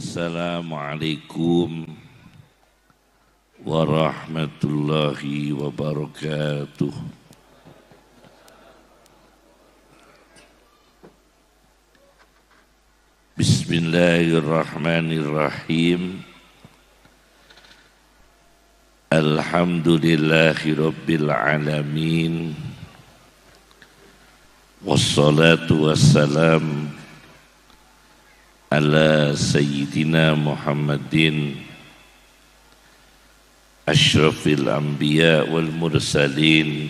Assalamualaikum warahmatullahi wabarakatuh. Bismillahirrahmanirrahim. Alhamdulillahi rabbil alamin. Wassalatu wassalam ala sayyidina Muhammadin asyrafil anbiya wal mursalin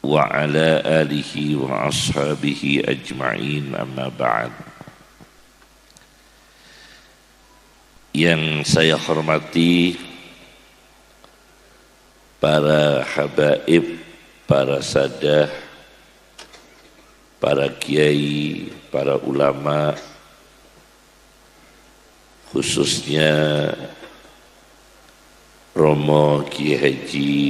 wa ala alihi wa ashabihi ajma'in, amma ba'd. Yang saya hormati para habaib, para sadah, para kiai, para ulama, khususnya Romo Kiai Haji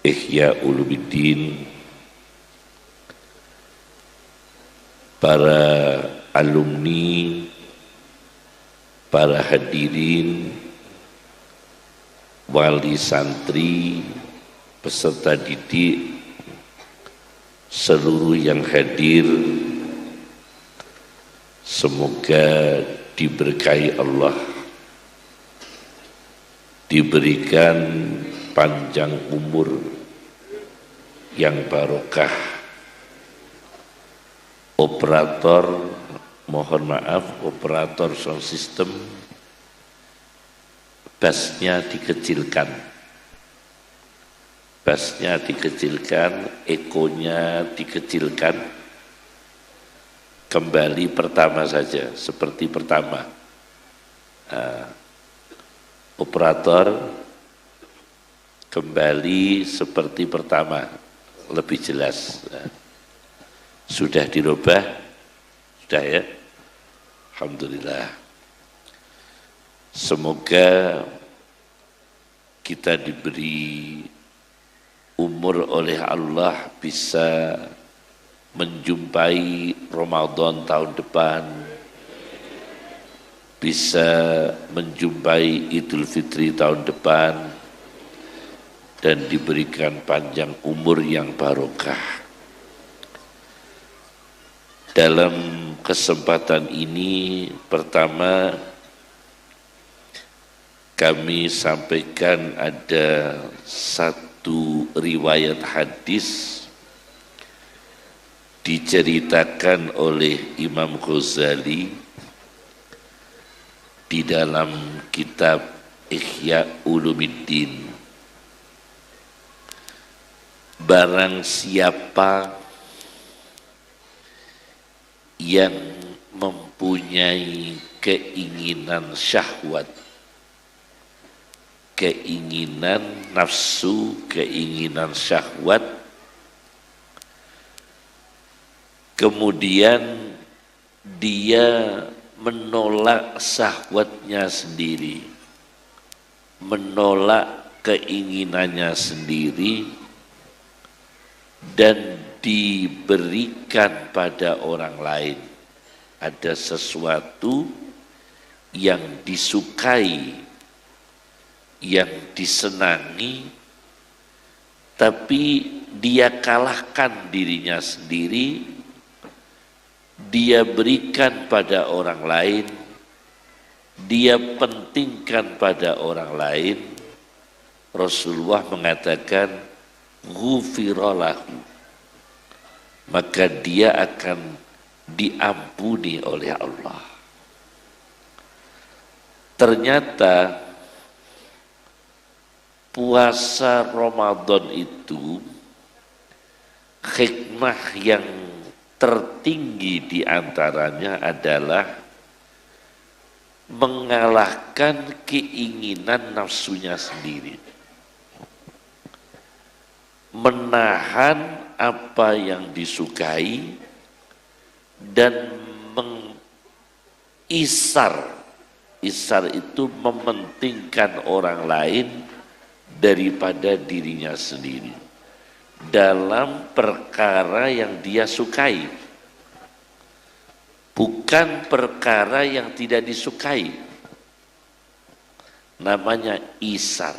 Ihya Ulumuddin, para alumni, para hadirin, wali santri, peserta didik, seluruh yang hadir, semoga diberkahi Allah, diberikan panjang umur yang barokah. Operator, mohon maaf, operator sound system, bassnya dikecilkan. Bassnya dikecilkan, ekonya dikecilkan. Kembali pertama saja, seperti pertama. Operator, kembali seperti pertama, lebih jelas. Sudah dirubah? Sudah ya? Alhamdulillah. Semoga kita diberi umur oleh Allah bisa menjumpai Ramadan tahun depan, bisa menjumpai Idul Fitri tahun depan, dan diberikan panjang umur yang barokah. Dalam kesempatan ini, pertama kami sampaikan ada satu riwayat hadis diceritakan oleh Imam Ghazali di dalam kitab Ihya Ulumuddin. Barang siapa yang mempunyai keinginan syahwat, keinginan nafsu, keinginan syahwat, kemudian dia menolak syahwatnya sendiri, menolak keinginannya sendiri, dan diberikan pada orang lain. Ada sesuatu yang disukai, yang disenangi, tapi dia kalahkan dirinya sendiri, dia berikan pada orang lain, dia pentingkan pada orang lain. Rasulullah mengatakan ghufira lahu, maka dia akan diampuni oleh Allah. Ternyata puasa Ramadan itu hikmah yang tertinggi diantaranya adalah mengalahkan keinginan nafsunya sendiri, menahan apa yang disukai dan mengisar. Isar itu mementingkan orang lain daripada dirinya sendiri dalam perkara yang dia sukai. bukan perkara yang tidak disukai. Namanya isar.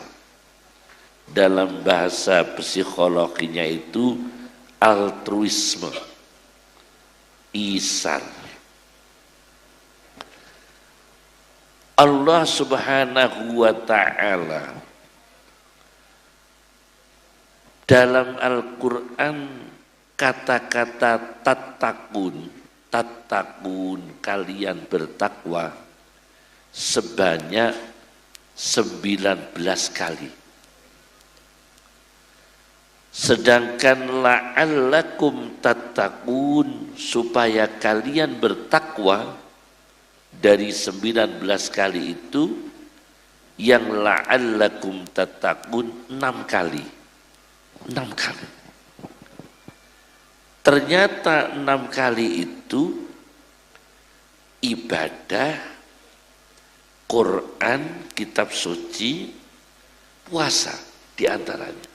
Dalam bahasa psikologinya itu altruisme. Isar. Allah Subhanahu wa ta'ala dalam Al-Quran kata-kata tattaqun kalian bertakwa sebanyak 19 kali. Sedangkan la'allakum tattaqun supaya kalian bertakwa dari 19 kali itu yang la'allakum tattaqun 6 kali. 6 kali. Ternyata 6 kali itu ibadah, Quran, kitab suci, puasa diantaranya.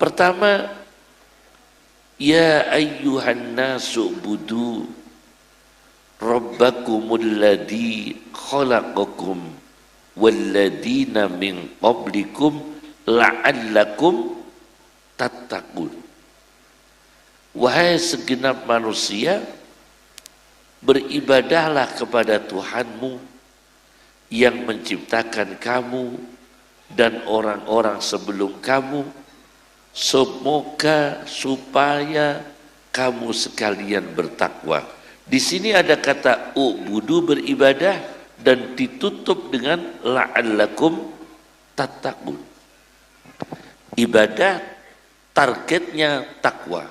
Pertama, ya ayyuhan nasu budu rabbakumul ladzi khalaqakum walladzina min qablikum la'allakum tattaqun. Wahai segenap manusia, beribadahlah kepada Tuhanmu yang menciptakan kamu dan orang-orang sebelum kamu, semoga supaya kamu sekalian bertakwa. Di sini ada kata ubudu, beribadah, dan ditutup dengan la'allakum tattaqun. Ibadah targetnya takwa,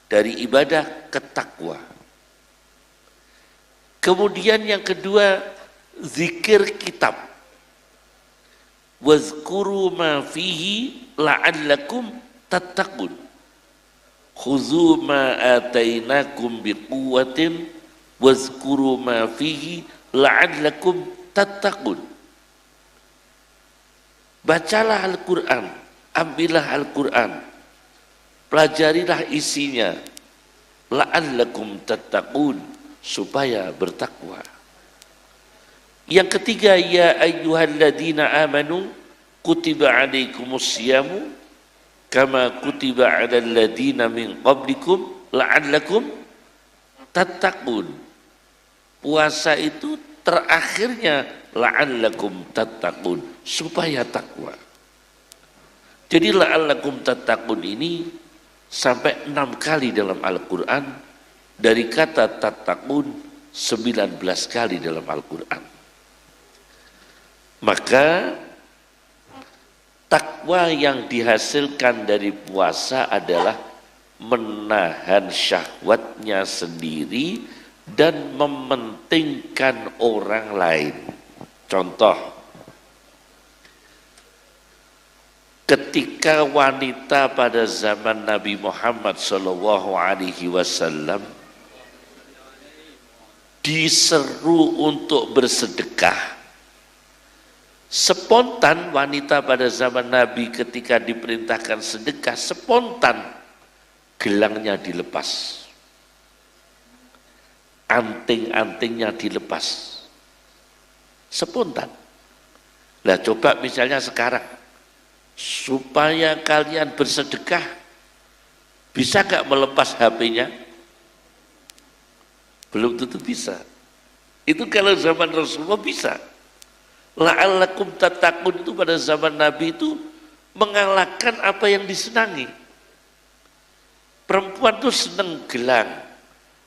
dari ibadah ke takwa. Kemudian yang kedua, zikir kitab. Wazkuru ma fihi la'allakum tattaqun. Khudzu ma atainakum biquwwatin wazkuru ma fihi la'allakum tattaqun. Bacalah Al-Quran, ambillah Al-Quran, pelajarilah isinya, la'allakum tattaqun, supaya bertakwa. Yang ketiga, ya ayyuhalladzina amanu kutiba alaikumus siyamu kama kutiba alal ladzina min qablikum la'allakum tattaqun. Puasa itu terakhirnya la'allakum tattaqun, supaya takwa. Jadi la'allakum tattaqun ini sampai 6 kali dalam Al-Quran, dari kata tattaqun 19 kali dalam Al-Quran. Maka takwa yang dihasilkan dari puasa adalah menahan syahwatnya sendiri dan mementingkan orang lain. Contoh, ketika wanita pada zaman Nabi Muhammad SAW diseru untuk bersedekah, spontan wanita pada zaman Nabi ketika diperintahkan sedekah, spontan gelangnya dilepas, anting-antingnya dilepas, spontan. Nah coba misalnya sekarang, supaya kalian bersedekah, bisa gak melepas HP-nya? Belum tentu bisa. Itu kalau zaman Rasulullah bisa. La'allakum tattaqun itu pada zaman Nabi itu mengalahkan apa yang disenangi. Perempuan itu seneng gelang,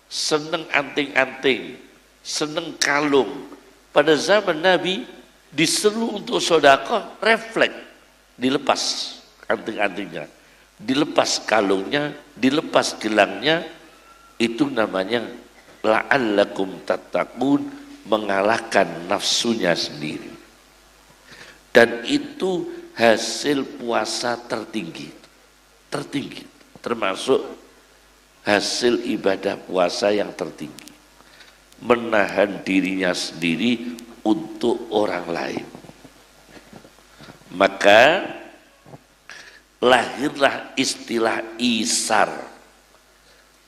seneng anting-anting, seneng kalung. Pada zaman Nabi disuruh untuk sedekah, refleks, dilepas anting-antingnya, dilepas kalungnya, dilepas gelangnya. Itu namanya la'allakum tattaqun, mengalahkan nafsunya sendiri. Dan itu hasil puasa tertinggi, termasuk hasil ibadah puasa yang tertinggi, menahan dirinya sendiri untuk orang lain. Maka lahirlah istilah isar.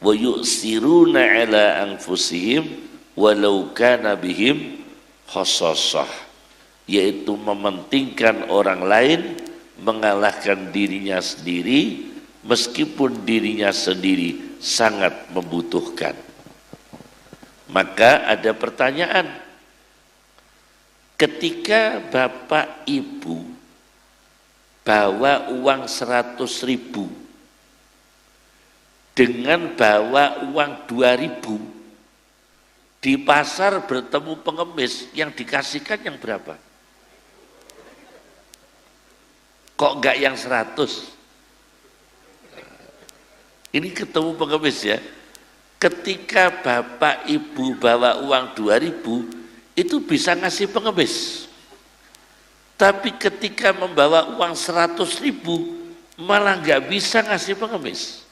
wa yu'siruna ala anfusihim walau kana bihim khasassah, yaitu mementingkan orang lain mengalahkan dirinya sendiri meskipun dirinya sendiri sangat membutuhkan. Maka ada pertanyaan, ketika bapak ibu bawa uang 100.000 dengan bawa uang 2.000 di pasar bertemu pengemis, yang dikasihkan yang berapa? Kok enggak yang 100? Ini ketemu pengemis ya. Ketika bapak ibu bawa uang 2.000 itu bisa ngasih pengemis. Tapi ketika membawa uang 100.000 malah nggak bisa ngasih pengemis.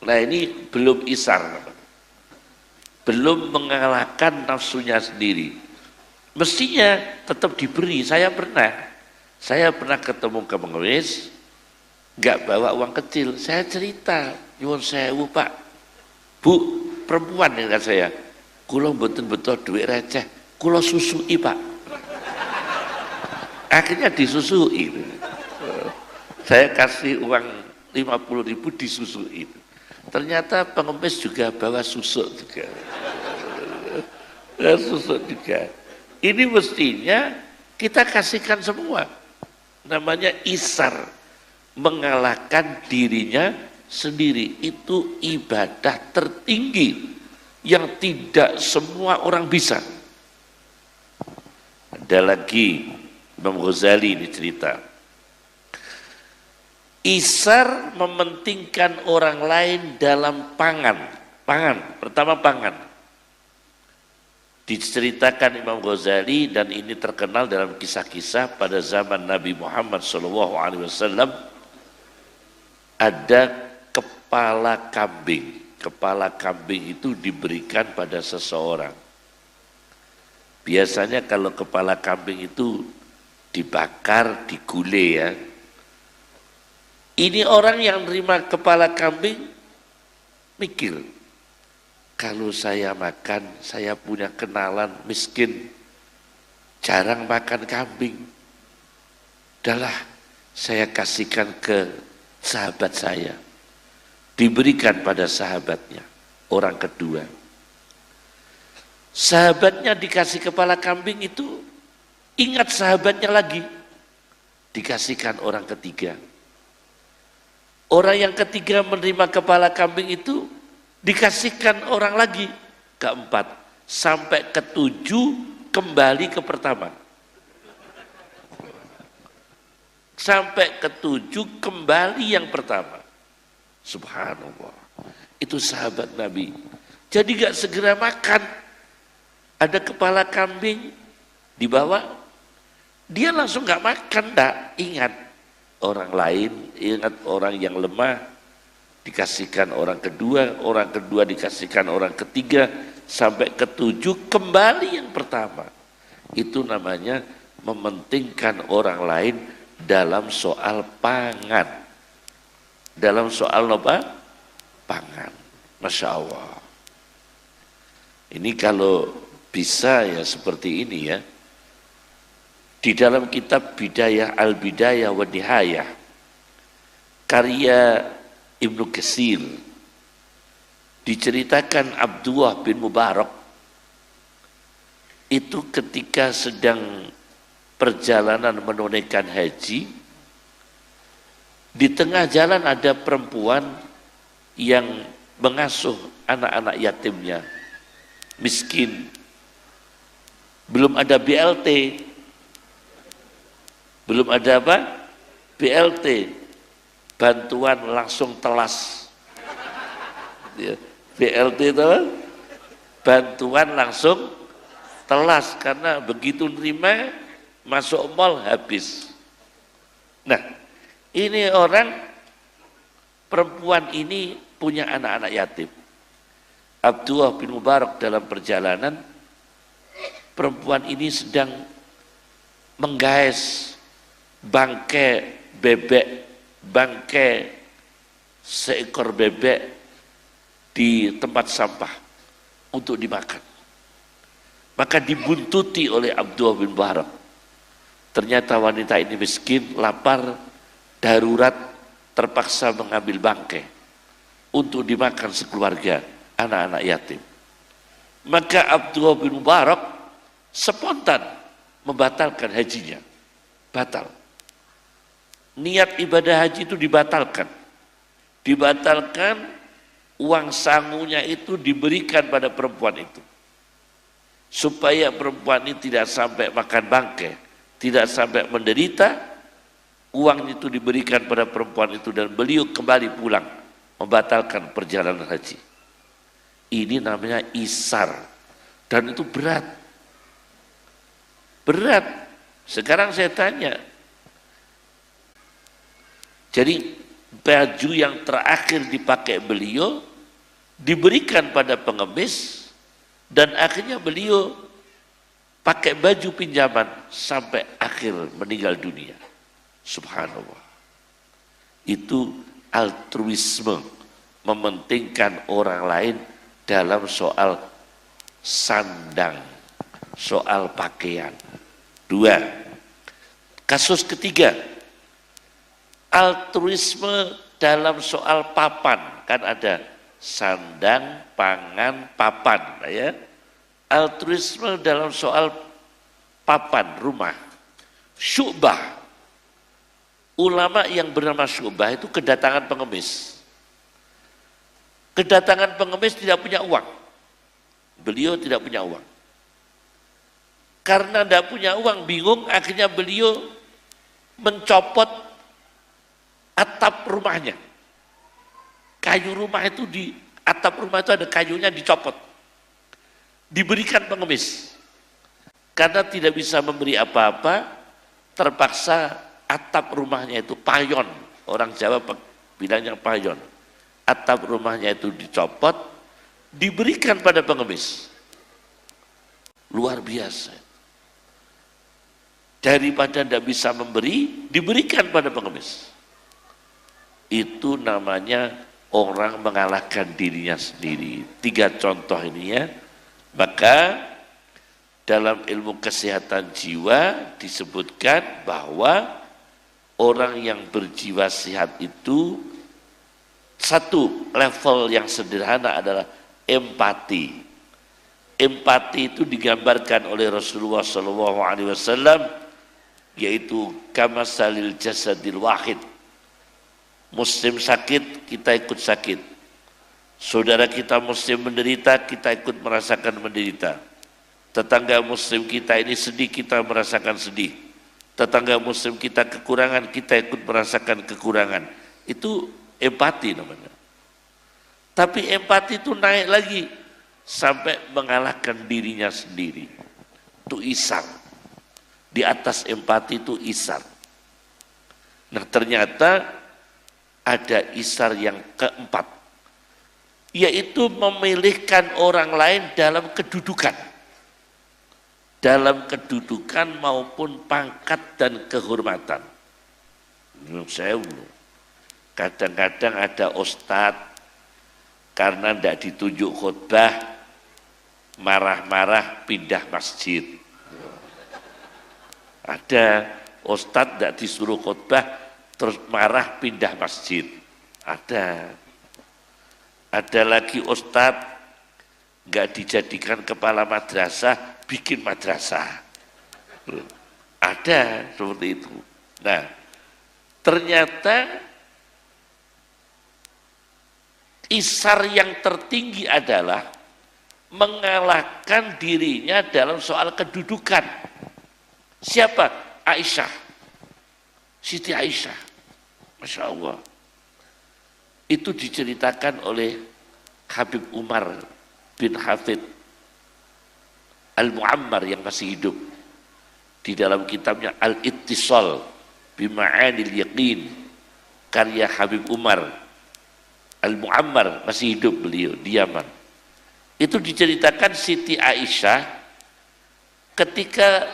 Nah ini belum isar, belum mengalahkan nafsunya sendiri. Mestinya tetap diberi. Saya pernah ketemu ke pengemis, nggak bawa uang kecil. Saya cerita, nyuwun sewu Pak, Bu, perempuan yang kata saya, kula mboten betul duit receh, kula susui Pak. Akhirnya disusui. Saya kasih uang 50.000 disusui. Ternyata pengemis juga bawa susuk juga. Susuk juga. Ini mestinya kita kasihkan semua. Namanya isar, mengalahkan dirinya sendiri. Itu ibadah tertinggi yang tidak semua orang bisa. Ada lagi Imam Ghazali ini cerita, isar mementingkan orang lain dalam pangan. Pertama pangan. Diceritakan Imam Ghazali, dan ini terkenal dalam kisah-kisah pada zaman Nabi Muhammad SAW, ada kepala kambing. Kepala kambing itu diberikan pada seseorang. Biasanya kalau kepala kambing itu dibakar, digulai ya. Ini orang yang nerima kepala kambing mikir, kalau saya makan, saya punya kenalan miskin, jarang makan kambing. Udahlah, saya kasihkan ke sahabat saya. Diberikan pada sahabatnya, orang kedua. Sahabatnya dikasih kepala kambing itu, ingat sahabatnya lagi, dikasihkan orang ketiga. Orang yang ketiga menerima kepala kambing itu dikasihkan orang lagi, keempat, sampai ketujuh kembali ke pertama. Sampai ketujuh kembali yang pertama. Subhanallah. Itu sahabat Nabi. Jadi gak segera makan. Ada kepala kambing dibawa, dia langsung gak makan, enggak. Ingat orang lain, ingat orang yang lemah, dikasihkan orang kedua dikasihkan orang ketiga, sampai ketujuh kembali yang pertama. Itu namanya mementingkan orang lain dalam soal pangan. Dalam soal apa? Pangan. Masya Allah. Ini kalau bisa ya seperti ini ya. Di dalam kitab Bidayah Al-Bidayah wa Nihayah, karya Ibnu Katsir, diceritakan Abdullah bin Mubarak itu ketika sedang perjalanan menunaikan haji, di tengah jalan ada perempuan yang mengasuh anak-anak yatimnya, miskin, belum ada BLT, belum ada apa? BLT, bantuan langsung telas. BLT itu bantuan langsung telas, karena begitu nerima masuk mall habis. Nah, ini orang perempuan ini punya anak-anak yatim. Abdullah bin Mubarak dalam perjalanan, perempuan ini sedang menggaes bangkai bebek, bangkai seekor bebek di tempat sampah untuk dimakan. Maka dibuntuti oleh Abdullah bin Mubarak. Ternyata wanita ini miskin, lapar, darurat, terpaksa mengambil bangkai untuk dimakan sekeluarga anak-anak yatim. Maka Abdullah bin Mubarak spontan membatalkan hajinya. Batal. Niat ibadah haji itu dibatalkan. Dibatalkan, uang sangunya itu diberikan pada perempuan itu. Supaya perempuan ini tidak sampai makan bangkai, tidak sampai menderita, uang itu diberikan pada perempuan itu dan beliau kembali pulang membatalkan perjalanan haji. Ini namanya isar dan itu berat. Berat. Sekarang saya tanya, jadi baju yang terakhir dipakai beliau diberikan pada pengemis dan akhirnya beliau pakai baju pinjaman sampai akhir meninggal dunia. Subhanallah. Itu altruisme, mementingkan orang lain dalam soal sandang, soal pakaian. 2. Kasus ketiga, altruisme dalam soal papan. Kan ada sandang, pangan, papan, ya. Altruisme dalam soal papan, rumah. Syu'bah. Ulama yang bernama Syu'bah itu kedatangan pengemis. Kedatangan pengemis tidak punya uang. Beliau tidak punya uang. Karena tidak punya uang, bingung, akhirnya beliau mencopot atap rumahnya. Kayu rumah itu di atap rumah itu ada kayunya dicopot. Diberikan pengemis. Karena tidak bisa memberi apa-apa, terpaksa atap rumahnya itu payon. Orang Jawa bilangnya payon. Atap rumahnya itu dicopot, diberikan pada pengemis. Luar biasa. Daripada tidak bisa memberi, diberikan pada pengemis. Itu namanya orang mengalahkan dirinya sendiri. 3 contoh ini ya. Maka dalam ilmu kesehatan jiwa disebutkan bahwa orang yang berjiwa sehat itu satu level yang sederhana adalah empati. Empati itu digambarkan oleh Rasulullah SAW, yaitu kamasalil jasadil wahid. Muslim sakit, kita ikut sakit. Saudara kita muslim menderita, kita ikut merasakan menderita. Tetangga muslim kita ini sedih, kita merasakan sedih. Tetangga muslim kita kekurangan, kita ikut merasakan kekurangan. Itu empati namanya. Tapi empati itu naik lagi sampai mengalahkan dirinya sendiri. Itu ihsan. Di atas empati itu ihsan. Nah, ternyata ada ihsan yang keempat, yaitu memilihkan orang lain dalam kedudukan. Dalam kedudukan maupun pangkat dan kehormatan. Kadang-kadang ada ustadz karena tidak ditunjuk khutbah, marah-marah pindah masjid. Ada ustadz tidak disuruh khutbah terus marah pindah masjid. Ada lagi ustadz nggak dijadikan kepala madrasah, bikin madrasah. Ada seperti itu. Nah, ternyata isar yang tertinggi adalah mengalahkan dirinya dalam soal kedudukan. Siapa? Aisyah. Siti Aisyah. Masya Allah. Itu diceritakan oleh Habib Umar bin Hafid Al-Muammar yang masih hidup. Di dalam kitabnya Al-Ittisal Bima'anil Yaqin, karya Habib Umar Al-Muammar, masih hidup beliau di Yaman. Itu diceritakan Siti Aisyah ketika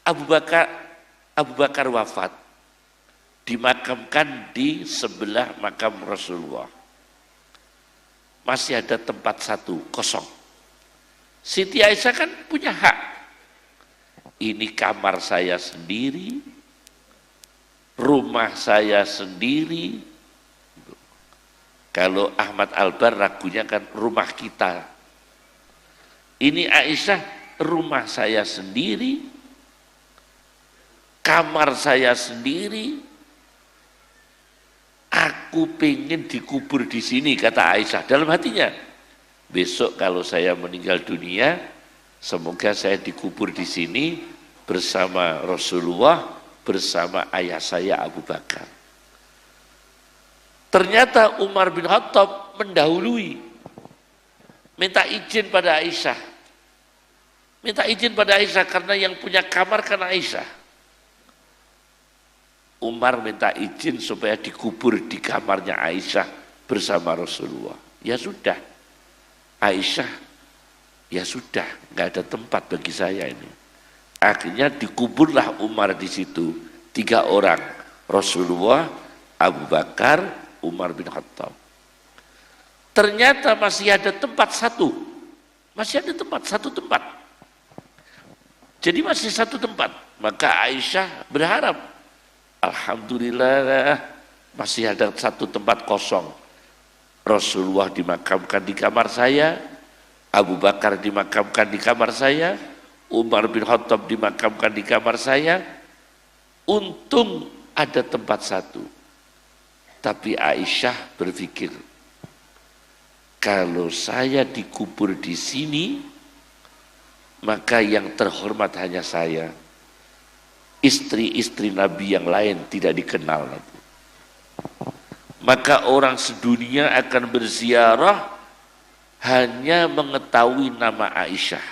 Abu Bakar wafat, dimakamkan di sebelah makam Rasulullah. masih ada tempat satu kosong. Siti Aisyah kan punya hak. Ini kamar saya sendiri, rumah saya sendiri. Kalau Ahmad Albar ragunya kan rumah kita. Ini Aisyah, rumah saya sendiri, kamar saya sendiri. Aku pengen dikubur di sini, kata Aisyah dalam hatinya. Besok kalau saya meninggal dunia, semoga saya dikubur di sini bersama Rasulullah, bersama ayah saya Abu Bakar. Ternyata Umar bin Khattab mendahului, minta izin pada Aisyah. Minta izin pada Aisyah karena yang punya kamar kan Aisyah. Umar minta izin supaya dikubur di kamarnya Aisyah bersama Rasulullah. Ya sudah, Aisyah, ya sudah, nggak ada tempat bagi saya ini. Akhirnya dikuburlah Umar di situ, 3 orang, Rasulullah, Abu Bakar, Umar bin Khattab. Ternyata masih ada tempat satu, masih ada tempat, satu tempat. Jadi masih satu tempat. Maka Aisyah berharap, alhamdulillah masih ada satu tempat kosong. Rasulullah dimakamkan di kamar saya, Abu Bakar dimakamkan di kamar saya, Umar bin Khattab dimakamkan di kamar saya. Untung ada tempat satu. Tapi Aisyah berpikir, kalau saya dikubur di sini, maka yang terhormat hanya saya. Istri-istri Nabi yang lain tidak dikenal. Maka orang sedunia akan berziarah hanya mengetahui nama Aisyah,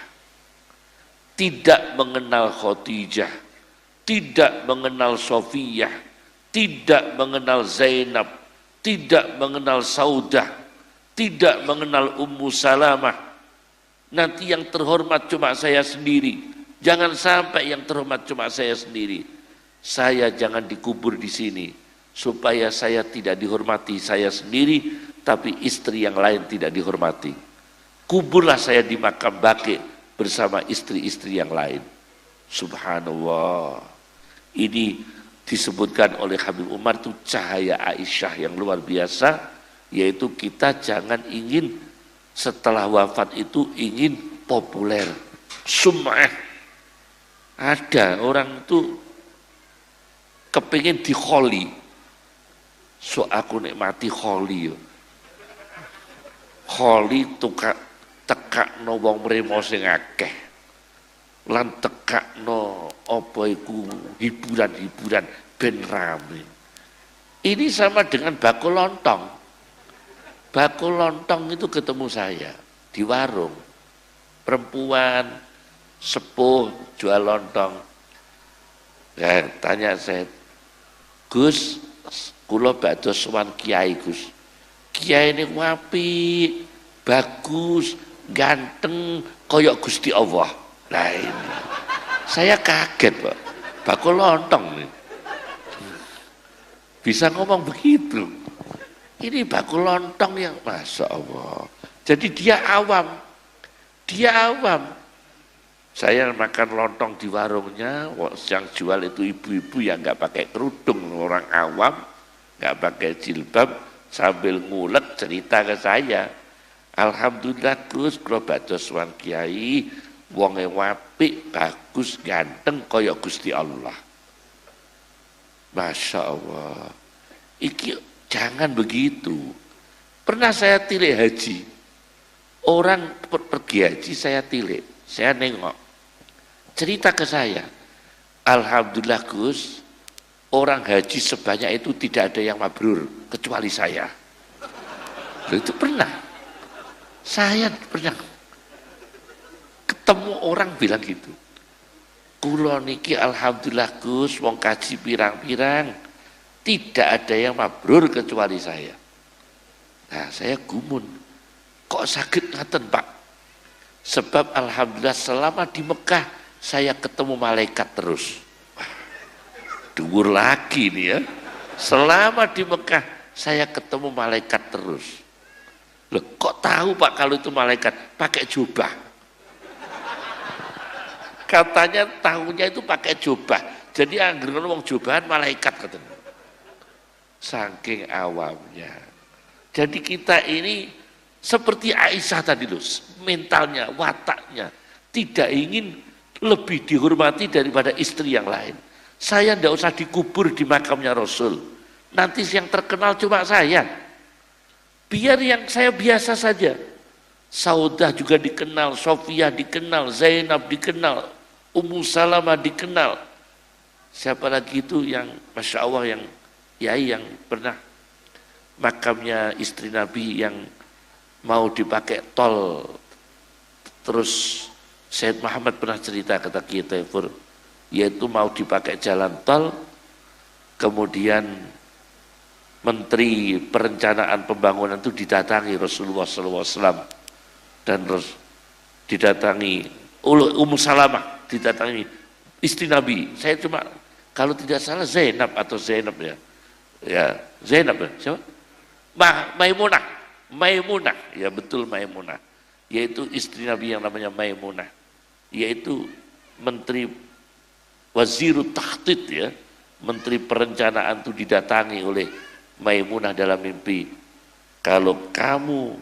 tidak mengenal Khadijah, tidak mengenal Sofiyah, tidak mengenal Zainab, tidak mengenal Saudah, tidak mengenal Ummu Salamah. Nanti yang terhormat cuma saya sendiri. Jangan sampai yang terhormat cuma saya sendiri. Saya jangan dikubur di sini supaya saya tidak dihormati saya sendiri, tapi istri yang lain tidak dihormati. Kuburlah saya di makam Baqi bersama istri-istri yang lain. Subhanallah. Ini disebutkan oleh Habib Umar itu cahaya Aisyah yang luar biasa, yaitu kita jangan ingin setelah wafat itu ingin populer, sum'ah. Ada orang itu kepingin dikholi, so aku nikmati kholi yo. Kholi tekakno wong mremo sing akeh, lan tekakno apa iku hiburan-hiburan ben rame. Ini sama dengan bakul lontong. Bakul lontong itu ketemu saya di warung. Perempuan sepuh jual lontong. Ya, tanya saya, Gus, kula badhe sowan kiai Gus. Kiai ini apik, bagus, ganteng, koyok Gusti Allah. Nah ini. Saya kaget Pak, bakul lontong nih. Bisa ngomong begitu. Ini bakul lontong yang Masya Allah. Jadi dia awam. Dia awam. Saya makan lontong di warungnya, yang jual itu ibu-ibu yang nggak pakai kerudung, orang awam, nggak pakai jilbab, sambil ngulek cerita ke saya. Alhamdulillah Gus, kalau badhe sowan kiai, wonge apik, bagus, ganteng kaya Gusti Allah. Masya Allah. Iki jangan begitu. Pernah saya tilik haji. Orang pergi haji saya tilik, saya nengok. Cerita ke saya, alhamdulillah Gus, orang haji sebanyak itu tidak ada yang mabrur kecuali saya. Itu pernah. Saya pernah ketemu orang bilang gitu. Kula niki alhamdulillah Gus, wong kaji pirang-pirang, tidak ada yang mabrur kecuali saya. Nah, saya gumun. Kok sakit ngaten Pak? Sebab alhamdulillah selama di Mekah saya ketemu malaikat terus. Wah, dhuwur lagi nih ya. Selama di Mekah saya ketemu malaikat terus. Loh, kok tahu Pak kalau itu malaikat? Pakai jubah. Katanya tahunya itu pakai jubah. Jadi anggaran wong jubahan malaikat katanya. Saking awamnya. Jadi kita ini seperti Aisyah tadi loh, mentalnya, wataknya tidak ingin lebih dihormati daripada istri yang lain. Saya tidak usah dikubur di makamnya Rasul. Nanti yang terkenal cuma saya. Biar yang saya biasa saja. Saudah juga dikenal, Sofia dikenal, Zainab dikenal, Ummu Salamah dikenal. Siapa lagi itu yang Masya Allah yang yai yang pernah makamnya istri Nabi yang mau dipakai tol. Terus Sayyid Muhammad pernah cerita kata Kiai Taifur, yaitu mau dipakai jalan tol, kemudian Menteri Perencanaan Pembangunan itu didatangi Rasulullah SAW dan didatangi Ummu Salamah, didatangi istri Nabi. Saya cuma kalau tidak salah Zainab atau Zainab ya Zainab ya, siapa? Maimunah, ya betul Maimunah, yaitu istri Nabi yang namanya Maimunah, yaitu Menteri Wazirut Tahtid ya, Menteri Perencanaan itu didatangi oleh Maimunah dalam mimpi. Kalau kamu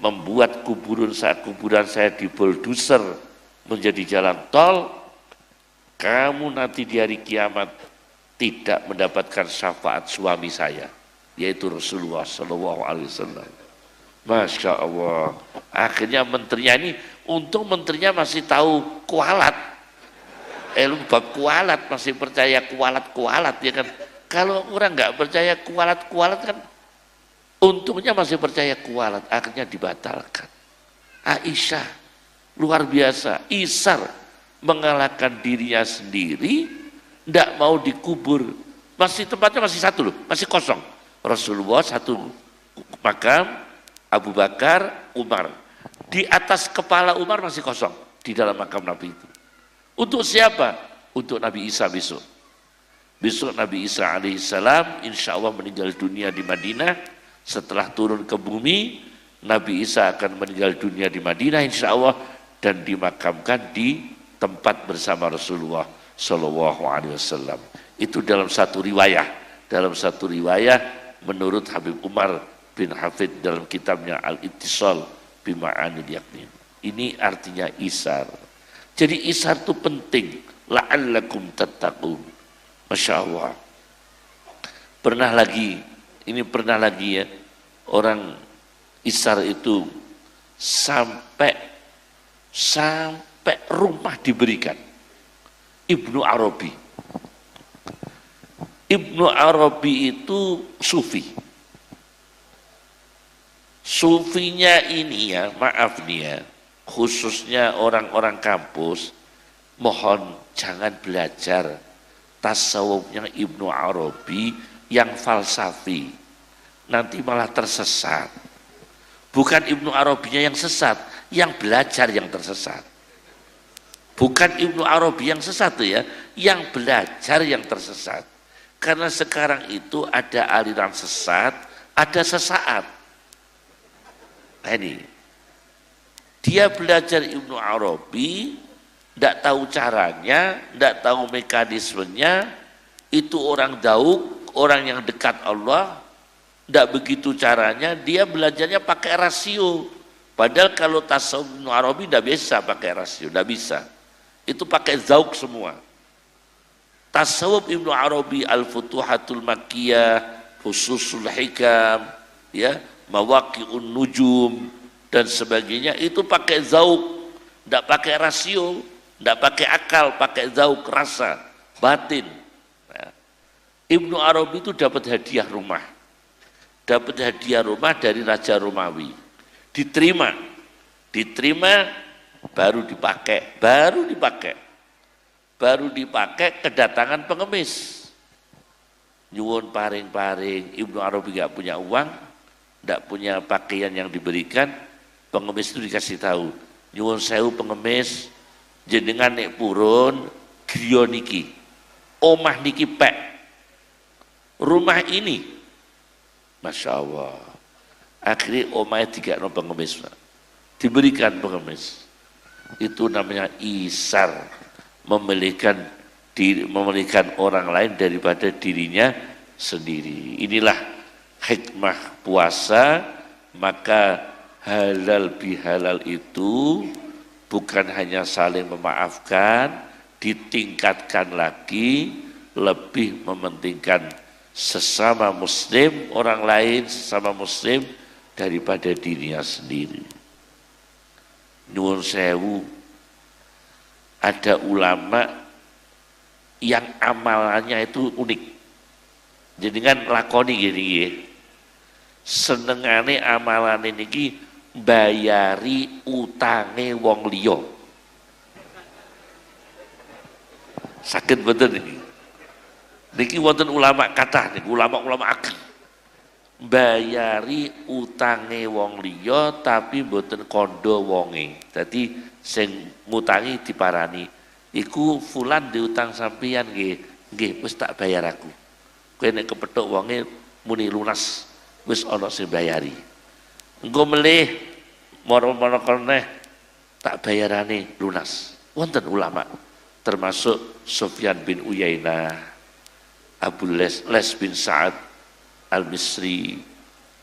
membuat kuburan saya di bulldozer menjadi jalan tol, kamu nanti di hari kiamat tidak mendapatkan syafaat suami saya, yaitu Rasulullah SAW. Masya Allah. Akhirnya menterinya ini, untung menterinya masih tahu kualat, bab kualat, masih percaya kualat ya kan. Kalau orang nggak percaya kualat kan, untungnya masih percaya kualat, akhirnya dibatalkan. Aisyah luar biasa, Isar mengalahkan dirinya sendiri, tidak mau dikubur, tempatnya masih satu loh, masih kosong. Rasulullah satu makam, Abu Bakar, Umar. Di atas kepala Umar masih kosong di dalam makam Nabi itu. Untuk siapa? Untuk Nabi Isa besok. Besok Nabi Isa alaihissalam insya Allah meninggal dunia di Madinah. Setelah turun ke bumi, Nabi Isa akan meninggal dunia di Madinah insya Allah dan dimakamkan di tempat bersama Rasulullah Shallallahu Alaihi Wasallam. Itu dalam satu riwayah. Dalam satu riwayah menurut Habib Umar bin Hafid dalam kitabnya Al-Ittisal Bima'anil Yaqin. Ini artinya isar. Jadi isar itu penting. La'allakum tattaqun. Masya Allah. Pernah lagi ya, orang isar itu sampai rumah diberikan. Ibnu Arabi itu sufinya ini ya, maaf nih ya, khususnya orang-orang kampus, mohon jangan belajar tasawufnya Ibnu Arabi yang falsafi, nanti malah tersesat. Bukan Ibnu Arabinya yang sesat, yang belajar yang tersesat. Bukan Ibnu Arabi yang sesat ya, yang belajar yang tersesat. Karena sekarang itu ada aliran sesat, ada sesaat. Nah ini, dia belajar Ibnu Arabi, tidak tahu caranya, tidak tahu mekanismenya, itu orang dauk, orang yang dekat Allah, tidak begitu caranya, dia belajarnya pakai rasio. Padahal kalau tasawuf Ibnu Arabi tidak bisa pakai rasio, tidak bisa. Itu pakai zauk semua. Tasawuf Ibnu Arabi Al-Futuhatul Makkiyah, Fususul Hikam, ya, Mawaqi'un Nujum dan sebagainya itu pakai zauk, tidak pakai rasio, tidak pakai akal, pakai zauk, rasa, batin. Nah, Ibnu Arabi itu dapat hadiah rumah. Dapat hadiah rumah dari Raja Romawi. Diterima baru dipakai kedatangan pengemis. Nyuwun paring-paring, Ibnu Arabi gak punya uang, gak punya pakaian yang diberikan, pengemis itu dikasih tahu, nyuwun sewu pengemis, jenengan nek purun griya niki, omah niki pek, rumah ini, Masya Allah, Akhirnya omahe dikekno pengemis, Pak. Diberikan pengemis. Itu namanya isar, memilihkan orang lain daripada dirinya sendiri. Inilah hikmah puasa. Maka halal bihalal itu bukan hanya saling memaafkan, ditingkatkan lagi, lebih mementingkan sesama muslim, orang lain sesama muslim daripada dirinya sendiri. Nyuwun sewu, ada ulama yang amalannya itu unik. Jadi kan lakoni gini ya. Senengane amalan niki bayari utange wong liya. Saged mboten niki. Niki wonten ulama kathah niku, ulama-ulama ageng. Bayari utange wong liya tapi mboten kandha wonge. Dadi sing ngutangi diparani, iku fulan diutang sampeyan nggih, nggih wis tak bayar aku. Kowe nek kepethuk wonge muni lunas. Wis ana sing bayari. Engko melih moro-moro koneh tak bayarane lunas. Wonten ulama termasuk Sufyan bin Uyainah, Abu Les bin Sa'ad Al-Misri.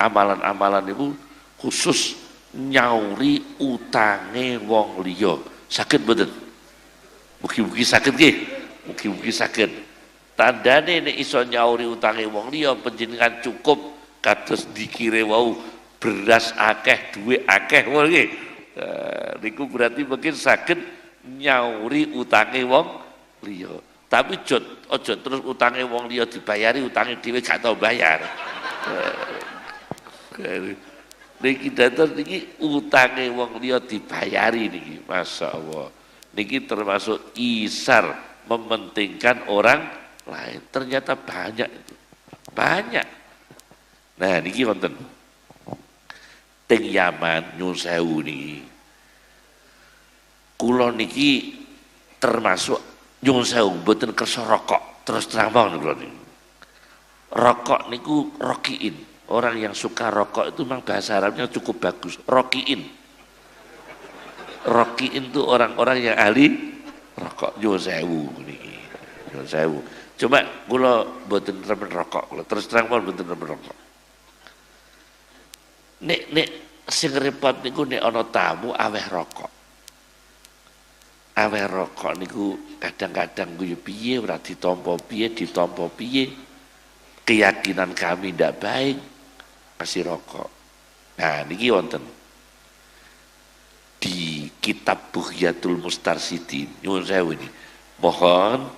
Amalan-amalan itu khusus nyauri utange wong liya. Saged mboten? Mugi-mugi saged nggih. Mugi-mugi saged. Tandane nek iso nyauri utange wong liya panjenengan cukup kados dikire wau beras akeh duwe akeh nggih. Niku berarti mungkin saged nyauri utange wong liya. Tapi aja terus utange wong liya dibayari, utange dhewe gak tau bayar. Niki dados niki utange wong liya dibayari niki, masyaallah. Niki termasuk isar, mementingkan orang lain. Ternyata banyak itu. Banyak. Nah niki wonten teng Yaman nyuwun sewu niki. Kula niki termasuk nyuwun sewu mboten kersa rokok, terus terang mawon kula niki. Rokok niku rokiin. Orang yang suka rokok itu memang bahasa Arabnya cukup bagus. Rokiin. Rokiin itu orang-orang yang ahli rokok. Nyuwun sewu niki. Nyuwun sewu. Cuma kula mboten remen rokok, kula terus terang mawon mboten remen rokok. Nek sing repot niku nek ana tamu aweh rokok. Aweh rokok niku kadang-kadang guyu piye ora ditampa piye, ditampa piye. Keyakinan kami ndak baik kasih rokok. Nah niki wonten di kitab Bughyatul Mustarsyidin. Nyuwun sewu ini. Mohon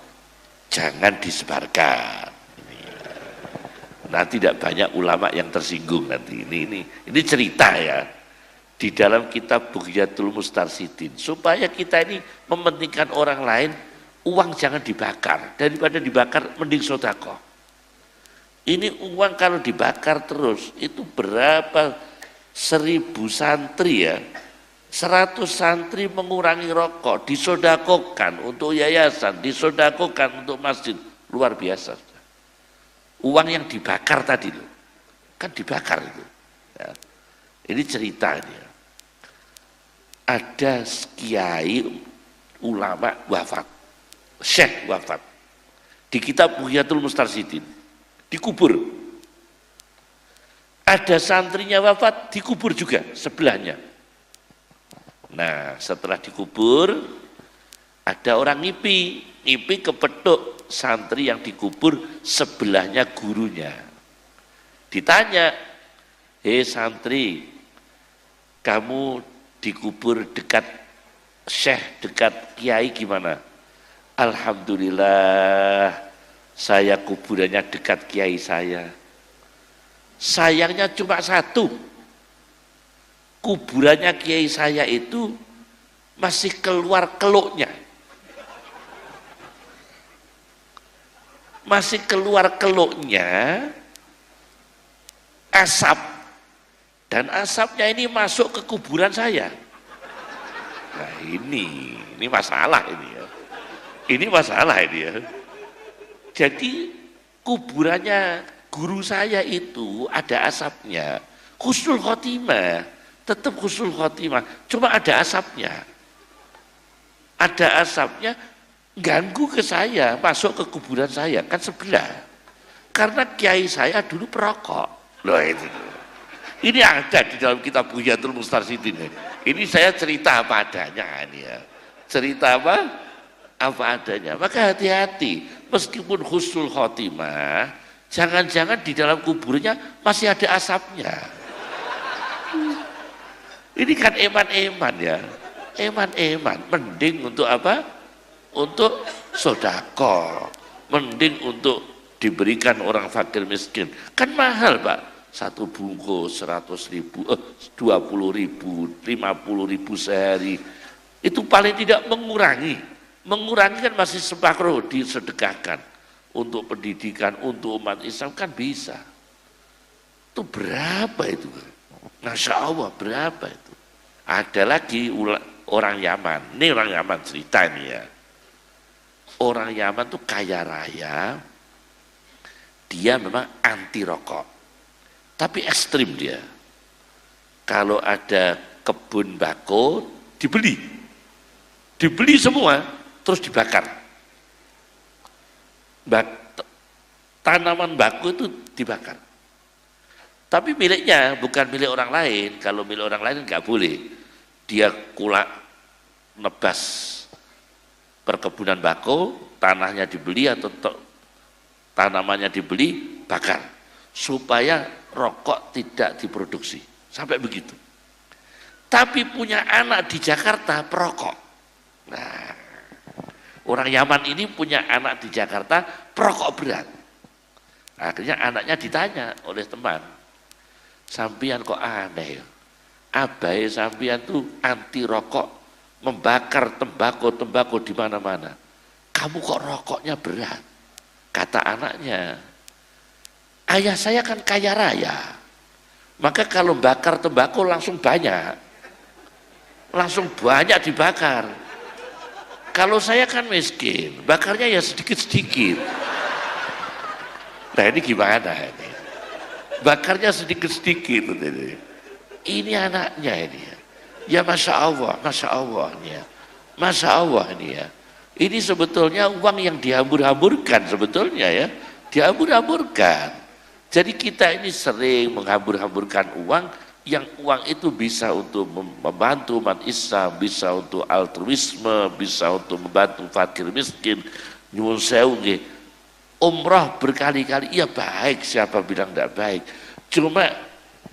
jangan disebarkan. Nanti tidak banyak ulama yang tersinggung nanti. Ini cerita ya di dalam kitab Bughyatul Mustarsyidin supaya kita ini mementingkan orang lain. Uang jangan dibakar, daripada dibakar mending sedekah. Ini uang kalau dibakar terus itu berapa 1000 santri ya, 100 santri mengurangi rokok disodakokan untuk yayasan, disodakokan untuk masjid, luar biasa. Uang yang dibakar tadi loh, kan dibakar itu. Ya. Ini ceritanya. Ada kiai ulama wafat, syekh wafat. Di kitab Bughyatul Mustarsyidin, dikubur. Ada santrinya wafat, dikubur juga sebelahnya. Nah, setelah dikubur, ada orang ngipi kepethuk santri yang dikubur sebelahnya gurunya. Ditanya, hei santri, kamu dikubur dekat syekh, dekat kiai gimana? Alhamdulillah, saya kuburannya dekat kiai saya. Sayangnya cuma satu, kuburannya kiai saya itu masih keluar keluknya. Masih keluar keluknya asap, dan asapnya ini masuk ke kuburan saya. Nah ini masalah ini ya. Ini masalah ini ya. Jadi kuburannya guru saya itu ada asapnya. Husnul khotimah, tetap husnul khotimah, cuma ada asapnya. Ada asapnya, ganggu ke saya, masuk ke kuburan saya, kan sebelah. Karena kiai saya dulu perokok. Loh itu. Ini ada di dalam kitab Buhyatul Mustarsyidin. Ini saya cerita apa adanya ini ya. Cerita apa? Apa adanya. Maka hati-hati, meskipun husnul khotimah, jangan-jangan di dalam kuburnya masih ada asapnya. Ini kan eman-eman ya. Eman-eman, mending untuk apa? Untuk sedekah. Mending untuk diberikan orang fakir miskin. Kan mahal Pak. Satu bungkus 100.000, 20.000, 50.000 sehari. Itu paling tidak mengurangi. Mengurangi kan masih separuh disedekahkan. Untuk pendidikan, untuk umat Islam kan bisa. Itu berapa itu? Masya Allah berapa itu? Ada lagi orang Yaman. Ini orang Yaman cerita ini ya. Orang Yaman tuh kaya raya. Dia memang anti rokok. Tapi ekstrim dia. Kalau ada kebun bako, dibeli. Dibeli semua, terus dibakar. Tanaman bako itu dibakar. Tapi miliknya, bukan milik orang lain. Kalau milik orang lain nggak boleh. Dia kulak nebas perkebunan bako, tanahnya dibeli atau tanamannya dibeli, bakar. Supaya rokok tidak diproduksi, sampai begitu. Tapi punya anak di Jakarta perokok. Nah, orang Yaman ini punya anak di Jakarta perokok berat. Akhirnya anaknya ditanya oleh teman, sampian kok aneh ya? Abai sampian tuh anti rokok, membakar tembakau di mana-mana. Kamu kok rokoknya berat? Kata anaknya, ayah saya kan kaya raya, maka kalau bakar tembakau langsung banyak dibakar. Kalau saya kan miskin, bakarnya ya sedikit-sedikit. Nah ini gimana ini? Bakarnya sedikit-sedikit. Ini anaknya ini ya. Ya Masya Allah ini ya. Masya Allah ini ya. Ini sebetulnya uang yang dihambur-hamburkan sebetulnya ya. Dihambur-hamburkan. Jadi kita ini sering menghambur-hamburkan uang, yang uang itu bisa untuk membantu umat Islam, bisa untuk altruisme, bisa untuk membantu fakir miskin, nyuwun sewu nggih. Umrah berkali-kali, ya baik, siapa bilang tidak baik. Cuma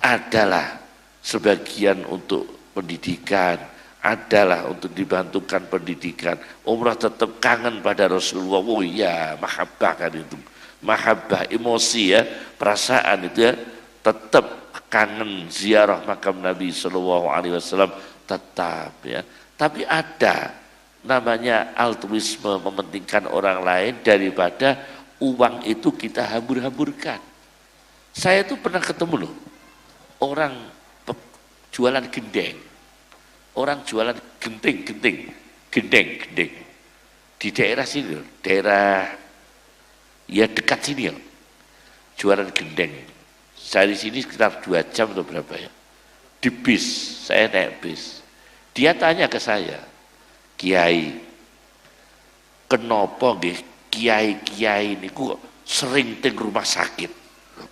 adalah sebagian untuk pendidikan, adalah untuk dibantukan pendidikan. Umrah tetap kangen pada Rasulullah. Oh iya, mahabbah kan itu. Mahabbah, emosi ya, perasaan itu ya, tetap kangen ziarah makam Nabi Shallallahu Alaihi Wasallam tetap ya. Tapi ada namanya altruisme, mementingkan orang lain daripada uang itu kita hambur-hamburkan. Saya itu pernah ketemu loh orang jualan gendeng, orang jualan gendeng di daerah sini, daerah ya dekat sini ya, jualan gendeng. Dari sini sekitar 2 jam atau berapa ya, di bis, saya naik bis. Dia tanya ke saya, Kiai, kenapa nggih kiai-kiai ini kok sering teng rumah sakit?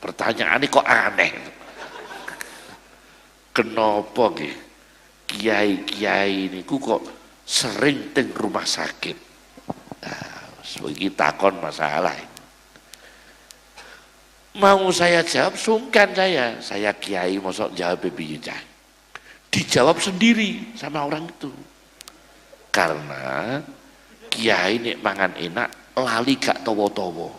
Pertanyaannya kok aneh. Kenapa nggih kiai-kiai ini kok sering teng rumah sakit? Nah, sebagai takon masalah. Mau saya jawab, sungkan saya kiai mosok jawab piye cah. Dijawab sendiri sama orang itu. Karena kiai nek mangan enak lali gak towo-towo.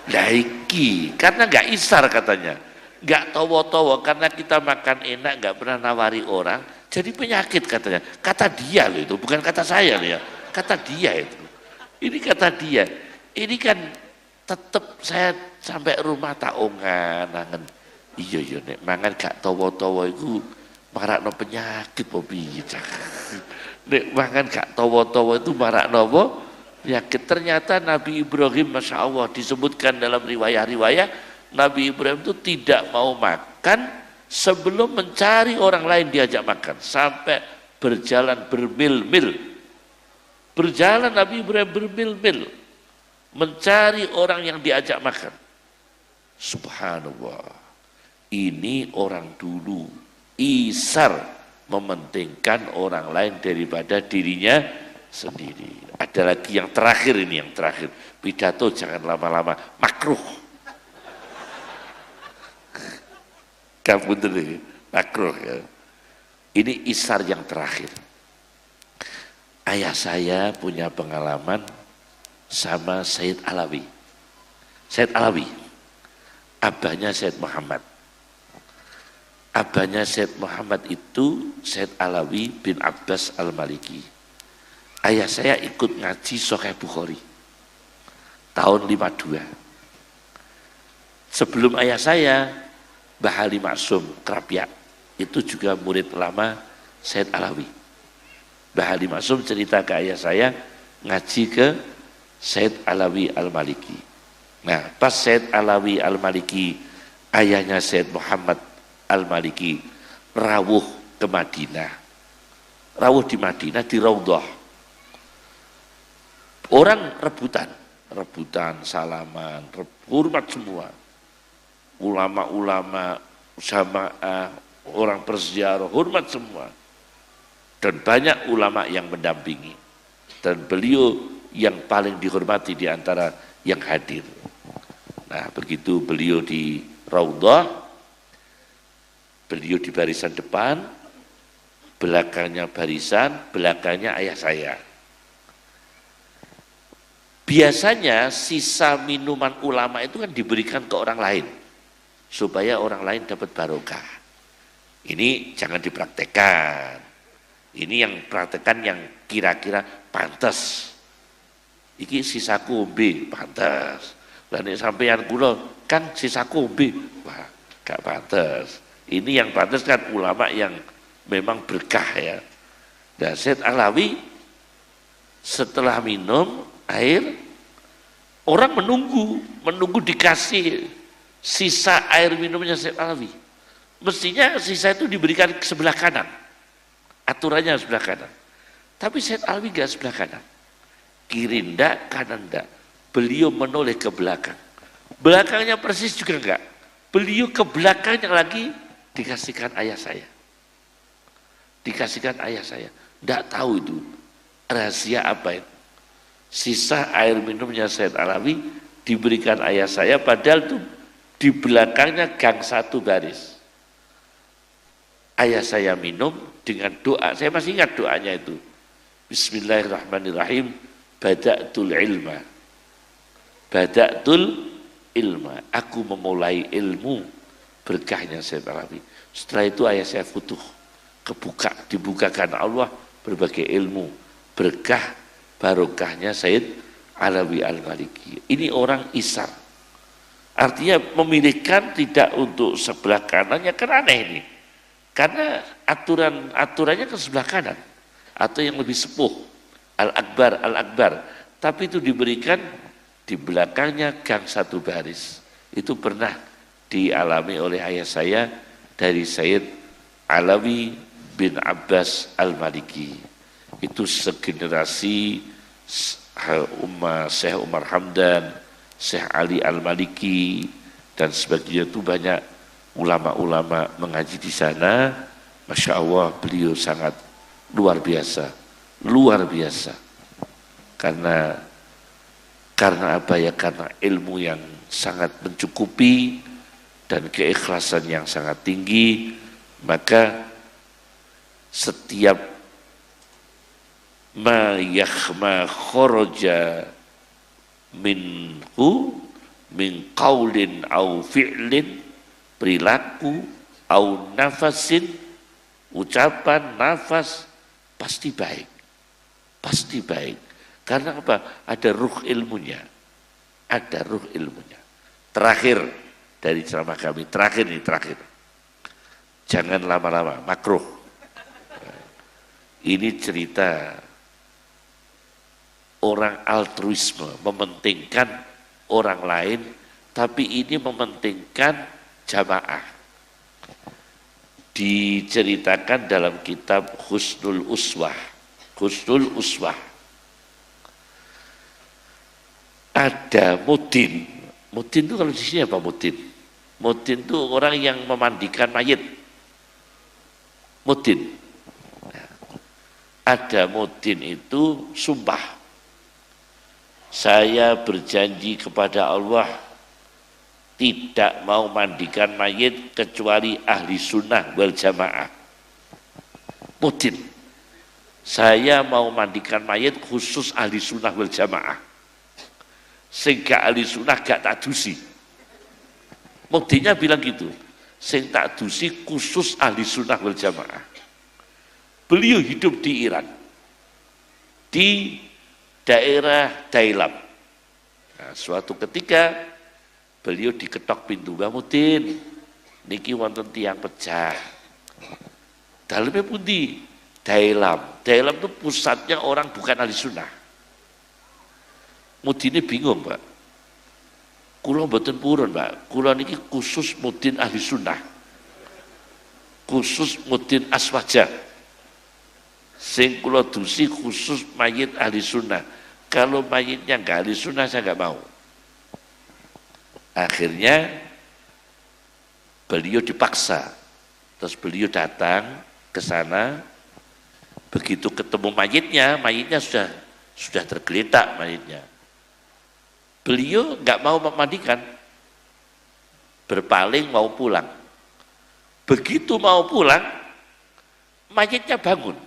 Lah iki karena gak isar katanya. Gak towo-towo karena kita makan enak gak pernah nawari orang, jadi penyakit katanya. Kata dia loh itu, bukan kata saya loh ya. Kata dia itu. Ini kata dia. Ini kan tetep saya sampai rumah tak ongan. Iya nek mangan gak towo-towo iku marakno penyakit apa piye. Nek mangan gak towo-towo itu marakno apa? Penyakit. Ternyata Nabi Ibrahim Masya Allah disebutkan dalam riwayat-riwayat Nabi Ibrahim itu tidak mau makan sebelum mencari orang lain diajak makan, sampai berjalan bermil-mil. Berjalan Nabi Ibrahim bermil-mil mencari orang yang diajak makan. Subhanallah. Ini orang dulu isar mementingkan orang lain daripada dirinya sendiri. Ada lagi yang terakhir, ini yang terakhir. Pidato jangan lama-lama, makruh. Kamu ini makruh ya. Ini isar yang terakhir. Ayah saya punya pengalaman sama Sayyid Alawi. Sayyid Alawi, abahnya Sayyid Muhammad. Abahnya Sayyid Muhammad itu Sayyid Alawi bin Abbas Al-Maliki. Ayah saya ikut ngaji Sahih Bukhari tahun 52. Sebelum ayah saya, Mbah Ali Maksum Krapyak, itu juga murid lama Sayyid Alawi. Mbah Ali Maksum cerita ke ayah saya ngaji ke Sayyid Alawi Al-Maliki. Nah, pas Sayyid Alawi Al-Maliki, ayahnya Sayyid Muhammad Al-Maliki, rawuh ke Madinah. Rawuh di Madinah, di Raudhah. Orang rebutan, salaman, hormat semua. Ulama-ulama, jamaah, orang berziarah, hormat semua. Dan banyak ulama yang mendampingi. Dan beliau yang paling dihormati di antara yang hadir. Nah, begitu beliau di Raudhah, beliau di barisan depan, belakangnya barisan, belakangnya ayah saya. Biasanya sisa minuman ulama itu kan diberikan ke orang lain, supaya orang lain dapat barokah. Ini jangan dipraktekkan. Ini yang praktekkan yang kira-kira pantas. Iki sisaku ombe pantas. Lah nek sampeyan kula kan sisaku ombe, wah gak pantas. Ini yang pantas kan ulama yang memang berkah ya. Nah, Sayyid Alawi setelah minum air, orang menunggu dikasih sisa air minumnya Sayyid Alawi. Mestinya sisa itu diberikan ke sebelah kanan, aturannya sebelah kanan. Tapi Sayyid Alawi gak sebelah kanan, kiri ndak, kanan ndak. Beliau menoleh ke belakang, belakangnya persis juga enggak. Beliau ke belakangnya lagi dikasihkan ayah saya, ndak tahu itu rahasia apa itu. Sisa air minumnya Sayyid Alawi diberikan ayah saya, padahal itu di belakangnya gang satu baris. Ayah saya minum dengan doa, saya masih ingat doanya itu. Bismillahirrahmanirrahim, bada'tul ilma, aku memulai ilmu, berkahnya Sayyid Alawi. Setelah itu ayah saya futuh, dibukakan Allah berbagai ilmu, berkah, barokahnya Sayyid Alawi Al-Maliki. Ini orang isar, artinya memilihkan tidak untuk sebelah kanannya, kan aneh ini, karena aturannya ke sebelah kanan atau yang lebih sepuh, Al-Akbar, tapi itu diberikan di belakangnya gang satu baris. Itu pernah dialami oleh ayah saya dari Sayyid Alawi bin Abbas Al-Maliki. Itu segenerasi Syekh Umar Hamdan, Syekh Ali Al-Maliki, dan sebagainya. Itu banyak ulama-ulama mengaji di sana. Masya Allah, beliau sangat luar biasa. Karena apa ya? Karena ilmu yang sangat mencukupi dan keikhlasan yang sangat tinggi, maka setiap ma kharaja minhu min qaulin au fi'lin, perilaku au nafasin, ucapan, nafas, pasti baik. Karena apa? Ada ruh ilmunya. Terakhir dari ceramah kami, terakhir. Jangan lama-lama, makruh. Ini cerita orang altruisme, mementingkan orang lain tapi ini mementingkan jamaah. Diceritakan dalam kitab Husnul Uswah. Husnul Uswah. Ada mudin. Mudin itu kalau di sini apa mudin? Mudin itu orang yang memandikan mayit. Mudin. Ada mudin itu sumpah. Saya berjanji kepada Allah tidak mau mandikan mayit kecuali ahli sunnah wal jamaah. Mudin. Saya mau mandikan mayit khusus ahli sunnah wal jamaah. Sehingga ahli sunnah gak tak dusi. Mudinnya bilang gitu. Sing tak dusi khusus ahli sunnah wal jamaah. Beliau hidup di Iran. Di daerah Dailam. Nah, suatu ketika beliau diketok pintu, Mbah Mudin, niki wonten tiang pecah. Dalamnya pundi? Dailam. Dailam itu pusatnya orang bukan ahli sunnah. Mudine bingung, Pak. Kula mboten purun, Pak. Kula niki khusus mudin ahli sunnah. Khusus mudin aswaja. Sing kula dusi khusus mayit ahli sunnah. Kalau mayitnya enggak ahli sunnah saya enggak mau. Akhirnya beliau dipaksa. Terus beliau datang ke sana. Begitu ketemu mayitnya sudah tergeletak mayitnya. Beliau enggak mau memandikan. Berpaling mau pulang. Begitu mau pulang, mayitnya bangun.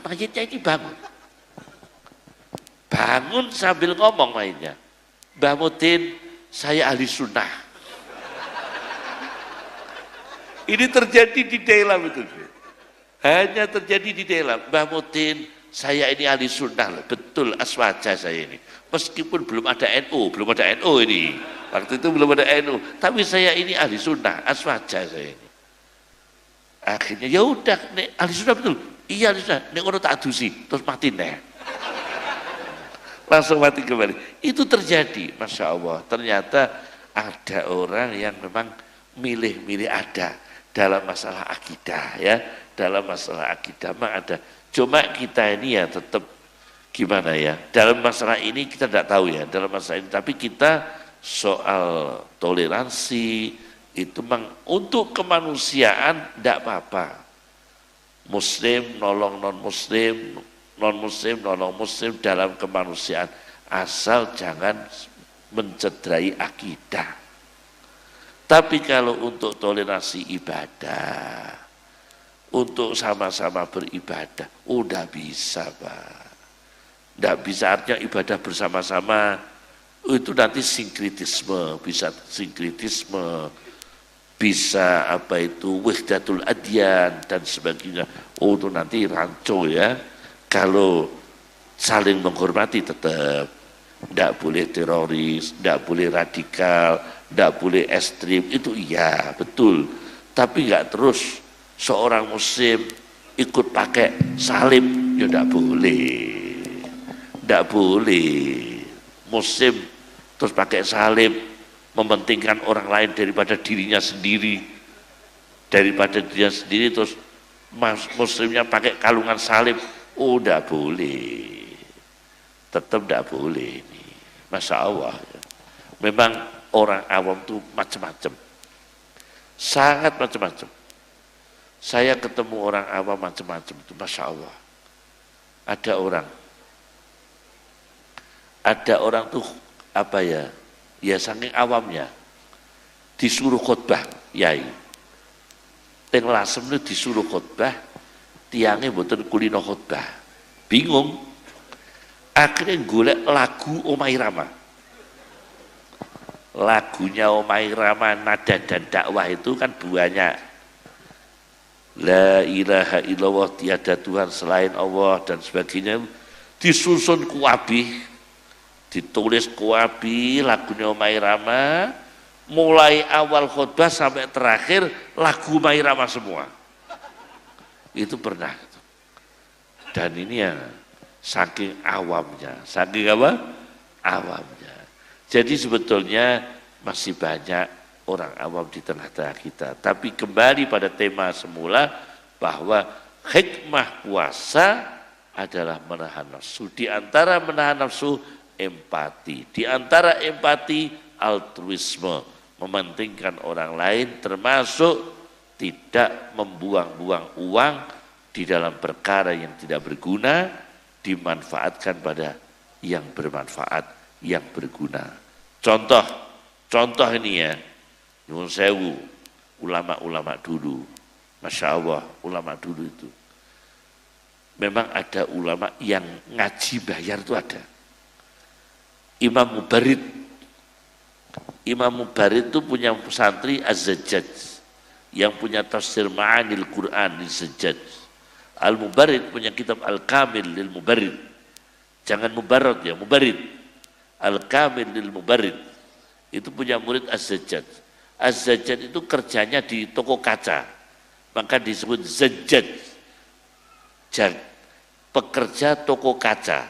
Mayitnya ini bangun. Bangun sambil ngomong mayitnya. Mbah Mudin, saya ahli sunnah. Ini terjadi di Dailam itu. Hanya terjadi di Dailam. Mbah Mudin, saya ini ahli sunnah. Betul, aswaja saya ini. Meskipun belum ada NU, ini. Waktu itu belum ada NU. Tapi saya ini ahli sunnah, aswaja saya ini. Akhirnya ya udah, ahli sunnah betul. Iya ahli sunnah, nek ono tak adusi, terus mati nih. Langsung mati kembali. Itu terjadi, Masya Allah. Ternyata ada orang yang memang milih-milih ada dalam masalah akidah ya. Dalam masalah akidah memang ada. Cuma kita ini ya tetap gimana ya. Dalam masalah ini kita tidak tahu ya. Dalam masalah ini. Tapi kita soal toleransi itu memang untuk kemanusiaan tidak apa-apa. Muslim nolong non-muslim, non-muslim nolong muslim dalam kemanusiaan, asal jangan mencederai akidah. Tapi kalau untuk toleransi ibadah, untuk sama-sama beribadah, udah bisa, Pak. Tidak bisa artinya ibadah bersama-sama, itu nanti sinkritisme, bisa sinkritisme, bisa apa itu wahdatul adyan dan sebagainya. Oh itu nanti rancu ya. Kalau saling menghormati tetap, tidak boleh teroris, tidak boleh radikal, tidak boleh ekstrim, itu iya betul. Tapi nggak terus seorang muslim ikut pakai salib, ya tidak boleh. Tidak boleh muslim terus pakai salib, mementingkan orang lain daripada dirinya sendiri, terus muslimnya pakai kalungan salib. Oh, tidak boleh, tetap tidak boleh ini. Masya Allah, memang orang awam itu macam-macam, sangat macam-macam. Saya ketemu orang awam macam-macam itu, Masya Allah. Ada orang tuh apa ya? Ya saking awamnya disuruh khotbah, yai. Teng Lasem itu disuruh khotbah, tiangnya mboten kulino khotbah. Bingung. Akhirnya golek lagu Omai Rama. Lagunya Omai Rama, nada dan dakwah itu kan banyak. La ilaha illallah, tiada Tuhan selain Allah dan sebagainya. Disusun kuabih, ditulis kuabi lagunya Omai Rama, mulai awal khutbah sampai terakhir lagu Omai Rama semua. Itu pernah. Dan ini ya saking awamnya, saking apa? Awamnya. Jadi sebetulnya masih banyak orang awam di tengah-tengah kita. Tapi kembali pada tema semula bahwa hikmah puasa adalah menahan nafsu. Di antara menahan nafsu, empati. Di antara empati, altruisme. Mementingkan orang lain, termasuk tidak membuang-buang uang di dalam perkara yang tidak berguna, dimanfaatkan pada yang bermanfaat, yang berguna. Contoh ini ya, Nyuwun sewu, ulama-ulama dulu, Masya Allah, ulama dulu itu. Memang ada ulama yang ngaji bayar itu ada. Imam Mubarid itu punya santri Az-Zajjaj yang punya tafsir Ma'anil Quran di Zajjaj. Al-Mubarid punya kitab Al-Kamil lil Mubarid. Jangan Mubarrad ya, Mubarid. Al-Kamil lil Mubarid. Itu punya murid Az-Zajjaj. Az-Zajjaj itu kerjanya di toko kaca. Maka disebut Zajjaj. Pekerja toko kaca.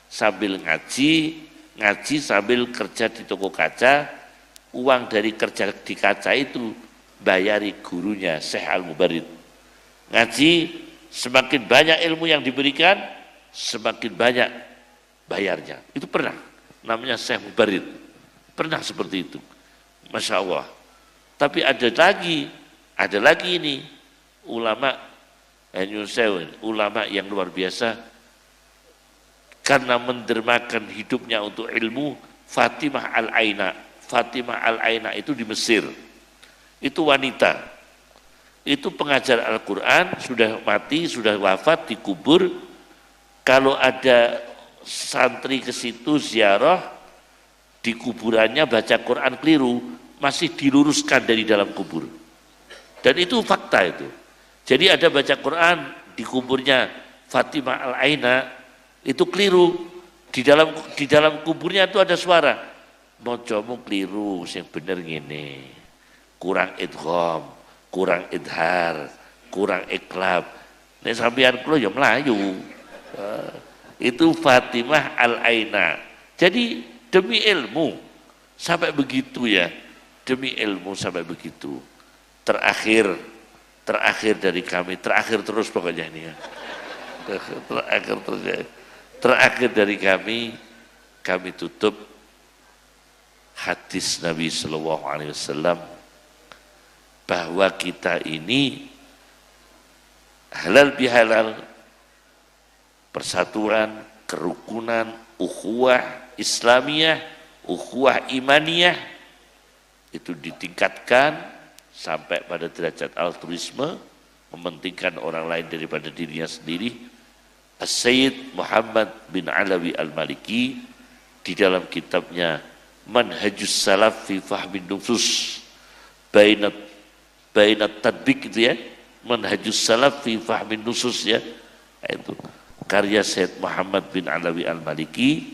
Sambil ngaji sambil kerja di toko kaca. Uang dari kerja di kaca itu bayari gurunya Syekh Al-Mubarid. Ngaji, semakin banyak ilmu yang diberikan, semakin banyak bayarnya. Itu pernah, namanya Syekh Mubarid. Pernah seperti itu. Masya Allah. Tapi ada lagi ini ulama ulama yang luar biasa karena mendermakan hidupnya untuk ilmu. Fatimah Al-Aina itu di Mesir. Itu wanita. Itu pengajar Al-Quran, sudah mati, sudah wafat, dikubur. Kalau ada santri ke situ ziarah, di kuburannya baca Quran keliru, masih diluruskan dari dalam kubur. Dan itu fakta itu. Jadi ada baca Quran di kuburnya Fatimah Al-Aina, itu keliru. Di dalam kuburnya itu ada suara. Mocomu keliru, yang bener gini. Kurang idgham, kurang idhar, kurang iklab. Nek sampeyan kula ya Melayu. Itu Fatimah Al-Aina. Jadi demi ilmu sampai begitu ya. Demi ilmu sampai begitu. Terakhir dari kami, terakhir terus pokoknya ini ya. Terakhir dari kami tutup hadis Nabi Sallallahu Alaihi Wasallam bahwa kita ini halal bihalal, persatuan, kerukunan, ukhuwah Islamiyah, ukhuwah imaniyah itu ditingkatkan sampai pada derajat altruisme, mementingkan orang lain daripada dirinya sendiri. As-Sayyid Muhammad bin Alawi Al-Maliki di dalam kitabnya Manhajus Salaf fi Fahmin Nusus bainat tadbiq itu ya, Manhajus Salaf fi Fahmin Nusus ya, itu karya Sayyid Muhammad bin Alawi Al-Maliki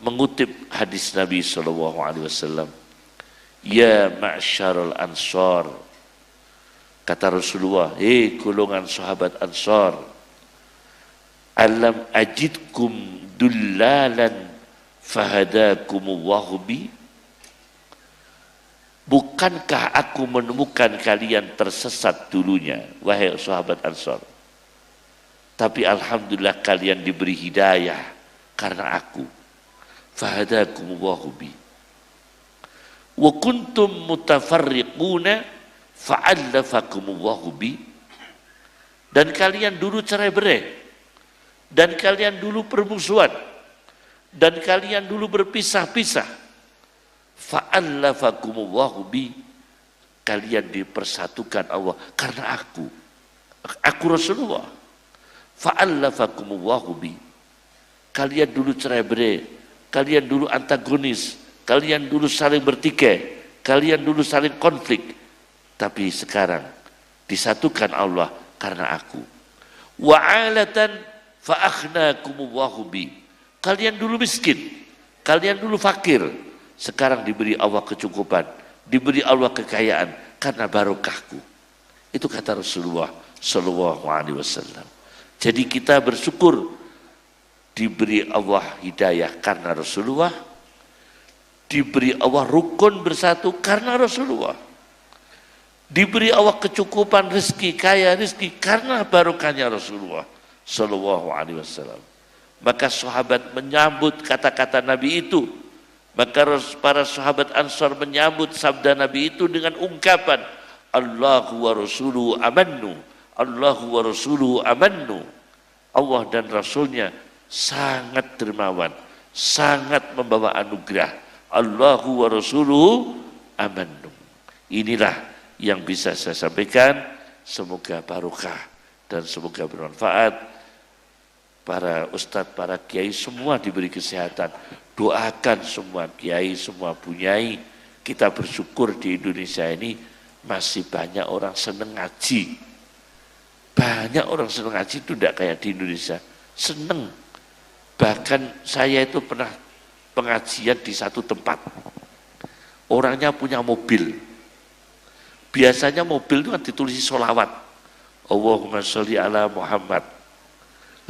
mengutip hadis Nabi sallallahu alaihi wasallam, ya ma'syarul ansar, kata Rasulullah, golongan sahabat Ansar, alam ajidkum dullalan fahadakumullahu bi, bukankah aku menemukan kalian tersesat dulunya wahai sahabat Ansar, tapi alhamdulillah kalian diberi hidayah karena aku. Fahadakumullahu bi wa kuntum mutafarriquna fa'allafakumullahu bi, dan kalian dulu cerai-berai, dan kalian dulu permusuhan, dan kalian dulu berpisah-pisah. Fa'allafakumullahu bi, kalian dipersatukan Allah karena aku Rasulullah. Fa'allafakumullahu bi, kalian dulu cerai-berai, kalian dulu antagonis, kalian dulu saling bertikai, kalian dulu saling konflik, tapi sekarang disatukan Allah karena aku. Wa'alatan fa'akhnakumullahu bi, kalian dulu miskin, kalian dulu fakir, sekarang diberi Allah kecukupan, diberi Allah kekayaan karena barokahku. Itu kata Rasulullah Sallallahu Alaihi Wasallam. Jadi kita bersyukur diberi Allah hidayah karena Rasulullah, Diberi Allah rukun bersatu karena Rasulullah. Diberi Allah kecukupan rezeki, kaya rezeki karena barokahnya Rasulullah sallallahu alaihi wasallam. Maka sahabat menyambut kata-kata Nabi itu. Maka para sahabat Ansar menyambut sabda Nabi itu dengan ungkapan Allahu wa rasuluhu amannu, Allahu wa rasuluhu amannu. Allah dan Rasulnya sangat dermawan, sangat membawa anugerah. Allahu wa rasuluhu amannu. Inilah yang bisa saya sampaikan. Semoga barokah dan semoga bermanfaat. Para ustadz, para kiai semua diberi kesehatan. Doakan semua kiai, semua bunyai. Kita bersyukur di Indonesia ini masih banyak orang seneng ngaji. Banyak orang seneng ngaji itu tidak kayak di Indonesia. Seneng. Bahkan saya itu pernah pengajian di satu tempat. Orangnya punya mobil. Biasanya mobil itu kan ditulisi sholawat. Allahumma sholli ala Muhammad.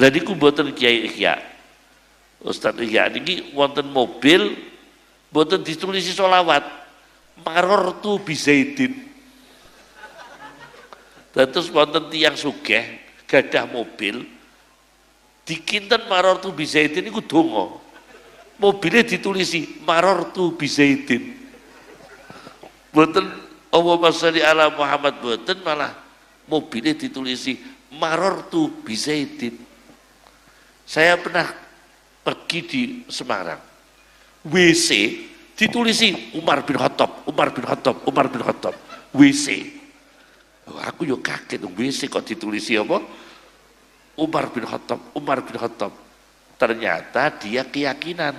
Lah niku mboten Kiai Ihya. Ustaz Ihya niki wonten mobil mboten ditulisi sholawat. Marortu bi Zaidin. Terus wonten tiyang sugih gadah mobil dikinten marortu bi Zaidin niku donga. Mobilnya ditulisi marortu bi Zaidin. Mboten Allahumma sholli ala Muhammad, mboten malah mobilnya ditulisi marortu bi Zaidin. Saya pernah pergi di Semarang, WC ditulisi Umar bin Khattab, Umar bin Khattab, Umar bin Khattab, WC. Oh, aku yo kaget, WC kok ditulisi apa? Umar bin Khattab, Umar bin Khattab. Ternyata dia keyakinan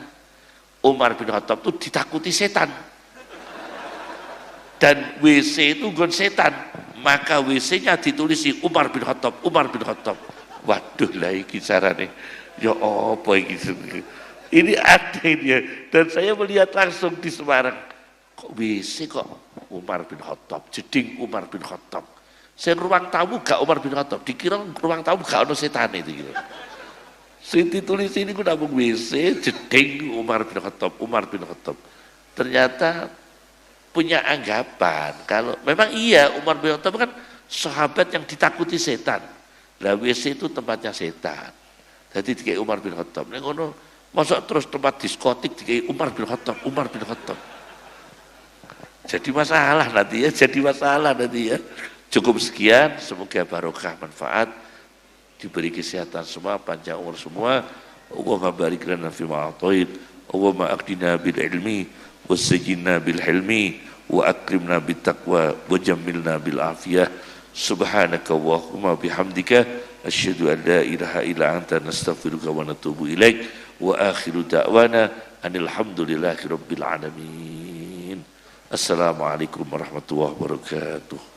Umar bin Khattab itu ditakuti setan. Dan WC itu gon setan, maka WC-nya ditulisi Umar bin Khattab, Umar bin Khattab. Waduh lah ini caranya, ya apa ini? Ini aneh dia. Dan saya melihat langsung di Semarang, kok WC kok Umar bin Khattab, jeding Umar bin Khattab. Saya ruang tamu gak Umar bin Khattab, dikira ruang tamu gak ada setan itu. Saya ditulis ini aku namung WC, jeding Umar bin Khattab, Umar bin Khattab. Ternyata punya anggapan, kalau memang iya Umar bin Khattab kan sahabat yang ditakuti setan. Lah WC itu tempatnya setan. Jadi dikai Umar bin Khattab. Nek ngono mosok terus tempat diskotik dikai Umar bin Khattab, Umar bin Khattab. Jadi masalah nanti ya, jadi masalah nanti ya. Cukup sekian, semoga barokah manfaat, diberi kesehatan semua, panjang umur semua. Allahumma barik lana fi ma a'tait, Allahumma aqdina bil ilmi, wassajinna bil hilmi, wa akrimna bit taqwa, wa jammilna bil afiyah. Subhanaka Allahumma bihamdika asyhadu an la ilaha illa anta nastaghfiruka wa natubu ilaik wa akhiru da'wana anil hamdulillahi rabbil alamin. Assalamualaikum warahmatullahi wabarakatuh.